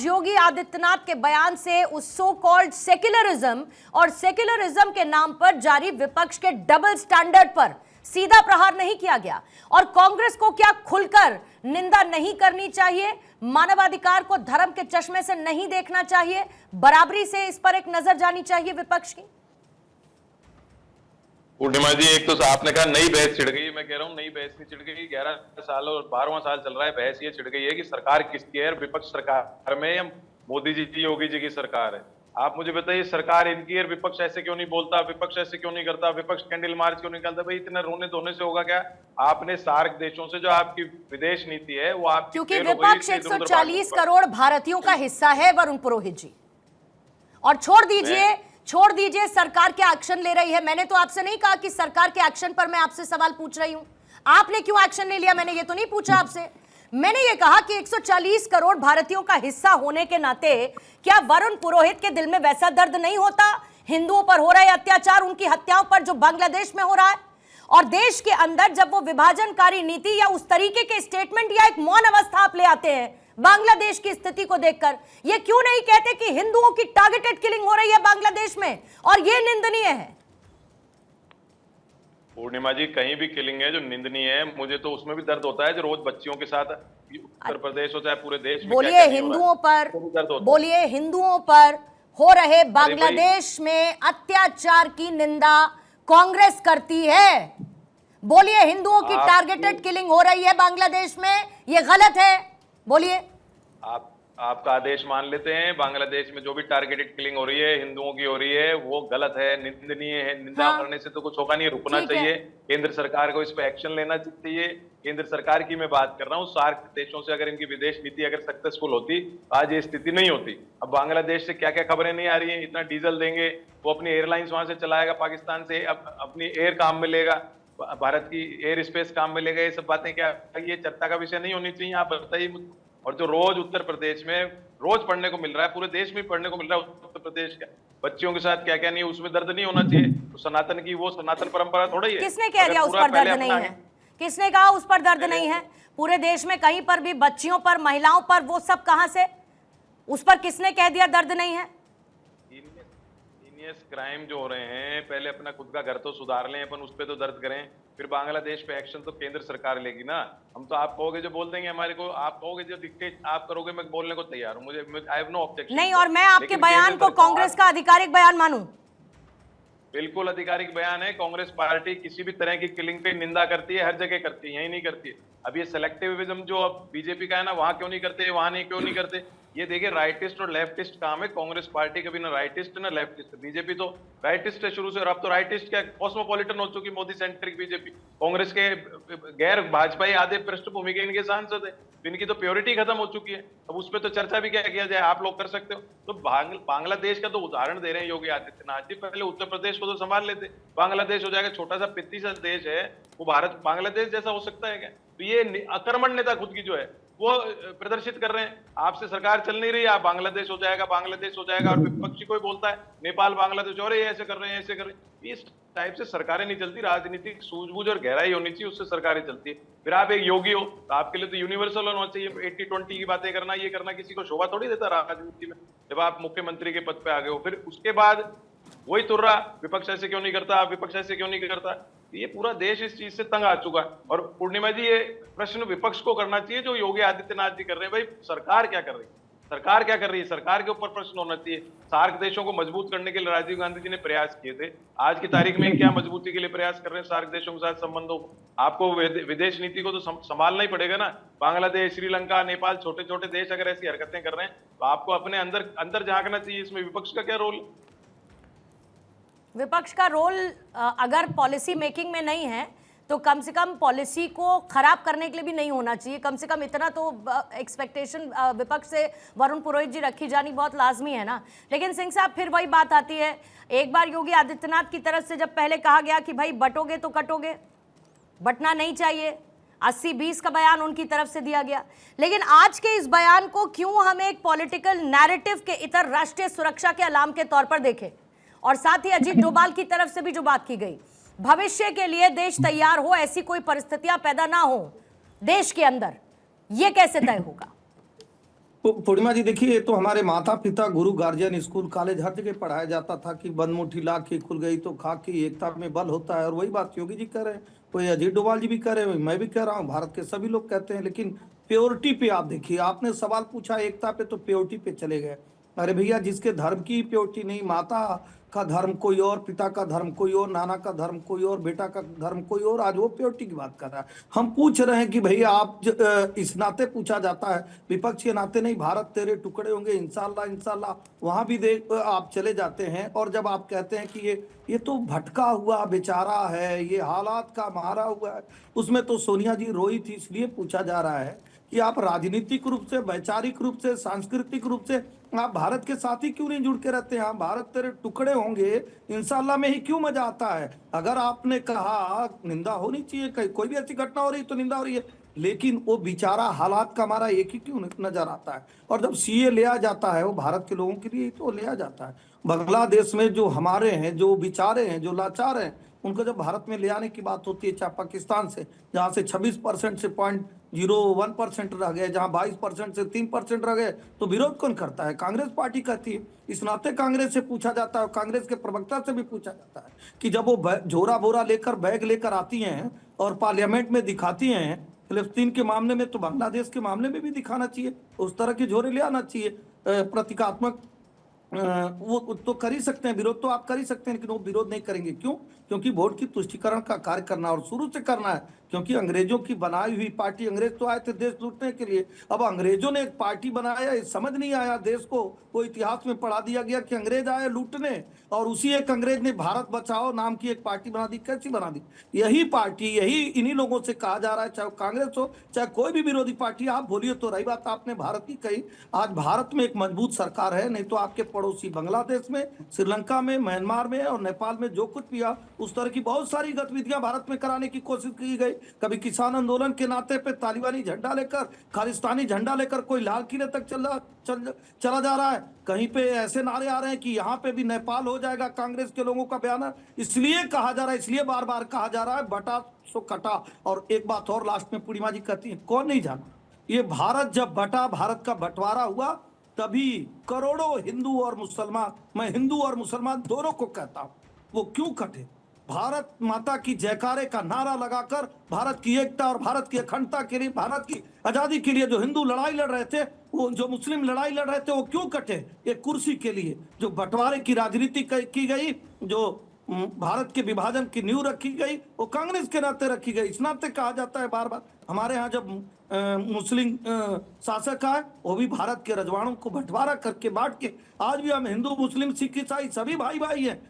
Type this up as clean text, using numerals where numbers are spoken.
आज योगी आदित्यनाथ के बयान से उस सो कॉल्ड सेक्युलरिज्म और सेक्युलरिज्म के नाम पर जारी विपक्ष के डबल स्टैंडर्ड पर सीधा प्रहार नहीं किया गया। और कांग्रेस को क्या खुलकर निंदा नहीं करनी चाहिए, मानवाधिकार को धर्म के चश्मे से नहीं देखना चाहिए, बराबरी से इस पर एक नजर जानी चाहिए विपक्ष की? पूर्णिमा जी, एक तो आपने कहा नई बहस छिड़ गई। मैं कह रहा हूँ नई बहस नहीं छिड़ गई, 11 साल और 12वां साल चल रहा है। बहस ये छिड़ गई है कि सरकार किसकी है, विपक्ष सरकार में या मोदी जी की, योगी जी की सरकार है। आप मुझे बताइए, सरकार इनकी है, विपक्ष ऐसे क्यों नहीं बोलता, विपक्ष ऐसे क्यों नहीं करता, विपक्ष कैंडल मार्च क्यों निकालता? भाई इतना रोने धोने से होगा क्या? आपने सार्क देशों से जो आपकी विदेश नीति है वो आप, क्योंकि विपक्ष 140 करोड़ भारतीयों का हिस्सा है वरुण पुरोहित जी। और छोड़ दीजिए सरकार क्या एक्शन ले रही है। मैंने तो आपसे नहीं कहा कि सरकार के एक्शन पर मैं आपसे सवाल पूछ रही हूं, आपने क्यों एक्शन नहीं लिया, मैंने ये तो नहीं पूछा आपसे। मैंने ये कहा कि 140 करोड़ भारतीयों का हिस्सा होने के नाते क्या वरुण पुरोहित के दिल में वैसा दर्द नहीं होता हिंदुओं पर हो रहे अत्याचार, उनकी हत्याओं पर जो बांग्लादेश में हो रहा है? और देश के अंदर जब वो विभाजनकारी नीति या उस तरीके के स्टेटमेंट या एक मौन अवस्था आप ले आते हैं बांग्लादेश की स्थिति को देखकर, ये क्यों नहीं कहते कि हिंदुओं की टारगेटेड किलिंग हो रही है बांग्लादेश में और ये निंदनीय है? पूर्णिमा जी, कहीं भी किलिंग है जो निंदनीय है, मुझे तो उसमें भी दर्द होता है जो रोज बच्चियों के साथ उत्तर प्रदेश हो चाहे पूरे देश में। बोलिए हिंदुओं पर हो रहे बांग्लादेश में अत्याचार की निंदा कांग्रेस करती है। बोलिए हिंदुओं की टारगेटेड किलिंग हो रही है बांग्लादेश में, ये गलत है? बोलिए। आपका आदेश मान लेते हैं, बांग्लादेश में जो भी टारगेटेड किलिंग हो रही है हिंदुओं की हो रही है वो गलत है, निंदनीय है। निंदा करने से तो कुछ होगा नहीं, रुकना चाहिए। केंद्र सरकार को इस पे एक्शन लेना चाहिए। केंद्र सरकार की मैं बात कर रहा हूँ, सार्क देशों से अगर इनकी विदेश नीति अगर सक्सेसफुल होती आज ये स्थिति नहीं होती। अब बांग्लादेश से क्या क्या खबरें नहीं आ रही है, इतना डीजल देंगे, वो अपनी एयरलाइंस वहां से चलाएगा, पाकिस्तान से अपनी एयर काम में लेगा, भारत की एयर स्पेस काम में लेगा। ये सब बातें क्या ये चर्चा का विषय नहीं होनी चाहिए? आप बताइए मुझे। और जो रोज उत्तर प्रदेश में रोज पढ़ने को मिल रहा है, पूरे देश में पढ़ने को मिल रहा है उत्तर प्रदेश का बच्चियों के साथ क्या क्या नहीं, उसमें दर्द नहीं होना चाहिए? तो सनातन की वो सनातन परंपरा थोड़ा ही है। किसने कह दिया उस पर दर्द नहीं है? किसने कहा उस पर दर्द नहीं है? पूरे देश में कहीं पर भी बच्चियों पर, महिलाओं पर, वो सब कहां से, उस पर किसने कह दिया दर्द नहीं है? क्राइम जो हो रहे हैं, पहले अपना खुद का घर तो सुधार लें, अपन उस पे तो दर्द करें, फिर बांग्लादेश पे एक्शन तो केंद्र सरकार लेगी ना। हम तो आप कहोगे जो बोल देंगे हमारे को, आप कहोगे जो डिक्टेट आप करोगे, मैं बोलने को तैयार हूँ, मुझे आई हैव नो ऑब्जेक्शन। नहीं, और मैं आपके बयान को कांग्रेस का आधिकारिक बयान मानूं? बिल्कुल आधिकारिक बयान है। कांग्रेस पार्टी किसी भी तरह की किलिंग पे निंदा करती है, हर जगह करती है, यही नहीं करती है। अब ये सेलेक्टिविज्म जो अब बीजेपी का है ना, वहां क्यों नहीं करते, वहां नहीं क्यों नहीं करते? ये देखिए, राइटिस्ट और लेफ्टिस्ट काम है। कांग्रेस पार्टी कभी ना राइटिस्ट ना लेफ्टिस्ट। बीजेपी तो राइटिस्ट है शुरू से, और अब तो राइटिस्ट क्या कॉस्मोपॉलिटन हो चुकी मोदी सेंट्रिक बीजेपी। कांग्रेस के गैर भाजपाई आधे पृष्ठभूमि के इनके सांसद है, इनकी तो प्योरिटी खत्म हो चुकी है। अब उस पर तो चर्चा भी क्या किया जाए, आप लोग कर सकते हो। तो बांग्लादेश का तो उदाहरण दे रहे हैं योगी आदित्यनाथ जी, पहले उत्तर प्रदेश को तो संभाल लेते। बांग्लादेश हो जाएगा, छोटा सा पित्ती सा देश है, वो भारत बांग्लादेश जैसा हो सकता है क्या? तो ये आक्रमण नेता खुद की जो है वो प्रदर्शित कर रहे हैं। आपसे सरकार चल नहीं रही, आप बांग्लादेश हो जाएगा, बांग्लादेश हो जाएगा, और विपक्षी कोई बोलता है नेपाल बांग्लादेश, और ये ऐसे कर रहे हैं, ऐसे कर रहे हैं। इस टाइप से सरकारें नहीं चलती। राजनीतिक सूझबूझ और गहराई होनी चाहिए, उससे सरकारें चलती है। फिर आप एक योगी हो तो आपके लिए तो यूनिवर्सल होना चाहिए। 80-20 की बातें करना, ये करना किसी को शोभा थोड़ी देता राजनीति में, जब आप मुख्यमंत्री के पद पे आ गए हो। फिर उसके बाद वही तुर्रा, विपक्ष ऐसे क्यों नहीं करता, विपक्ष ऐसे क्यों नहीं करता? ये पूरा देश इस चीज से तंग आ चुका है। और पूर्णिमा जी, ये प्रश्न विपक्ष को करना चाहिए जो योगी आदित्यनाथ जी कर रहे हैं। भाई सरकार क्या कर रही है, सरकार क्या कर रही है, सरकार के ऊपर प्रश्न होना चाहिए। सार्क देशों को मजबूत करने के लिए राजीव गांधी जी ने प्रयास किए थे, आज की तारीख में क्या मजबूती के लिए प्रयास कर रहे हैं सार्क देशों के साथ संबंधों को? आपको विदेश नीति को तो संभालना ही पड़ेगा ना। बांग्लादेश, श्रीलंका, नेपाल, छोटे छोटे देश अगर ऐसी हरकतें कर रहे हैं तो आपको अपने अंदर झांकना चाहिए। इसमें विपक्ष का क्या रोल? विपक्ष का रोल अगर पॉलिसी मेकिंग में नहीं है तो कम से कम पॉलिसी को खराब करने के लिए भी नहीं होना चाहिए। कम से कम इतना तो एक्सपेक्टेशन विपक्ष से वरुण पुरोहित जी रखी जानी बहुत लाजमी है ना। लेकिन सिंह साहब, फिर वही बात आती है, एक बार योगी आदित्यनाथ की तरफ से जब पहले कहा गया कि भाई बटोगे तो कटोगे, बटना नहीं चाहिए, 80-20 का बयान उनकी तरफ से दिया गया। लेकिन आज के इस बयान को क्यों हम एक पॉलिटिकल नैरेटिव के इतर राष्ट्रीय सुरक्षा के अलार्म के तौर पर देखें? और साथ ही अजीत डोभाल की तरफ से भी जो बात की गई, भविष्य के लिए देश तैयार हो, ऐसी कोई परिस्थितियां पैदा ना हो देश के अंदर, ये कैसे तय होगा? पूर्णिमा जी देखिए, ये तो हमारे माता पिता गुरु गार्जियन स्कूल कॉलेज हर जगह पढ़ाया जाता था कि बंद मुट्ठी ला के खुल गई तो खा की एकता में बल होता है। और वही बात योगी जी कह रहे हैं, कोई अजीत डोभाल जी भी कह रहे हैं, मैं भी कह रहा हूँ, भारत के सभी लोग कहते हैं। लेकिन प्योरिटी पे आप देखिए, आपने सवाल पूछा एकता पे तो प्योरिटी पे चले गए। अरे भैया, जिसके धर्म की प्योरिटी नहीं, माता का धर्म कोई और, पिता का धर्म कोई और, नाना का धर्म कोई और, बेटा का धर्म कोई और, आज वो प्योरिटी की बात कर रहा है। हम पूछ रहे हैं कि भैया आप इस नाते पूछा जाता है, विपक्ष के नाते नहीं, भारत तेरे टुकड़े होंगे इंशाल्लाह इंशाल्लाह, वहां भी देख आप चले जाते हैं। और जब आप कहते हैं कि ये तो भटका हुआ बेचारा है, ये हालात का मारा हुआ है, उसमें तो सोनिया जी रोई थी, इसलिए पूछा जा रहा है कि आप राजनीतिक रूप से, वैचारिक रूप से, सांस्कृतिक रूप से आप भारत के साथ ही क्यों नहीं जुड़ के रहते हैं? आप भारत तेरे टुकड़े होंगे इंशाल्लाह में ही क्यों मजा आता है? अगर आपने कहा निंदा होनी चाहिए, कहीं कोई भी ऐसी घटना हो रही तो निंदा हो रही है, लेकिन वो बेचारा हालात का हमारा एक ही क्यों नजर आता है? और जब सीए लिया जाता है वो भारत के लोगों के लिए तो लिया जाता है। बांग्लादेश में जो हमारे हैं, जो बेचारे हैं, जो लाचार हैं, उनको जब भारत में ले आने की बात होती है, चाहे पाकिस्तान से, जहाँ से 26% से 0.01% रह गए, जहाँ 22% से 3% रह गए, तो विरोध कौन करता है? कांग्रेस पार्टी कहती है। इस नाते कांग्रेस से पूछा जाता है, कांग्रेस के प्रवक्ता से भी पूछा जाता है कि जब वो झोरा बोरा लेकर, बैग लेकर आती हैं और पार्लियामेंट में दिखाती हैं फिलिस्तीन के मामले में, तो बांग्लादेश के मामले में भी दिखाना चाहिए, उस तरह के झोरे ले आना चाहिए। प्रतीकात्मक वो तो कर ही सकते हैं, विरोध तो आप कर ही सकते हैं, लेकिन वो विरोध नहीं करेंगे। क्यों? क्योंकि वोट की तुष्टीकरण का कार्य करना और शुरू से करना है। क्योंकि अंग्रेजों की बनाई हुई पार्टी, अंग्रेज तो आए थे देश लूटने के लिए, अब अंग्रेजों ने एक पार्टी बनाया, ये समझ नहीं आया देश को, वो इतिहास में पढ़ा दिया गया कि अंग्रेज आए लूटने, और उसी एक अंग्रेज ने भारत बचाओ नाम की एक पार्टी बना दी। कैसी बना दी? यही पार्टी, यही इन्हीं लोगों से कहा जा रहा है, चाहे कांग्रेस हो चाहे कोई भी विरोधी पार्टी। आप बोलिए तो रही बात आपने भारत की कही, आज भारत में एक मजबूत सरकार है, नहीं तो आपके पड़ोसी बांग्लादेश में, श्रीलंका में, म्यांमार में और नेपाल में जो कुछ भी आ, उस तरह की बहुत सारी गतिविधियां भारत में कराने की कोशिश की गई। कभी किसान आंदोलन के नाते पे तालिबानी झंडा लेकर, खालिस्तानी झंडा लेकर कोई लाल किले तक चला जा रहा है, कहीं पे ऐसे नारे आ रहे हैं कि यहाँ पे भी नेपाल हो जाएगा। कांग्रेस के लोगों का बयान इसलिए कहा जा रहा है, इसलिए बार बार कहा जा रहा है, बटा सो कटा। और एक बात और लास्ट में पूर्णिमा जी कहती है, कौन नहीं जाना, ये भारत जब बटा, भारत का बंटवारा हुआ, तभी करोड़ों हिंदू और मुसलमान, मैं हिंदू और मुसलमान दोनों को कहता हूं, वो क्यों कटे? भारत माता की जयकारे का नारा लगाकर भारत की एकता और भारत की अखंडता के लिए, भारत की आजादी के लिए जो हिंदू लड़ाई लड़ रहे थे, वो जो मुस्लिम लड़ाई लड़ रहे थे, वो क्यों कटे? एक कुर्सी के लिए जो बंटवारे की राजनीति की गई, जो भारत के विभाजन की नींव रखी गई, वो कांग्रेस के नाते रखी गई। इस नाते कहा जाता है बार बार, हमारे यहाँ जब मुस्लिम शासक आए, वो भी भारत के रजवाड़ों को बंटवारा करके बांट के, आज भी हम हिंदू मुस्लिम सिख ईसाई सभी भाई भाई हैं,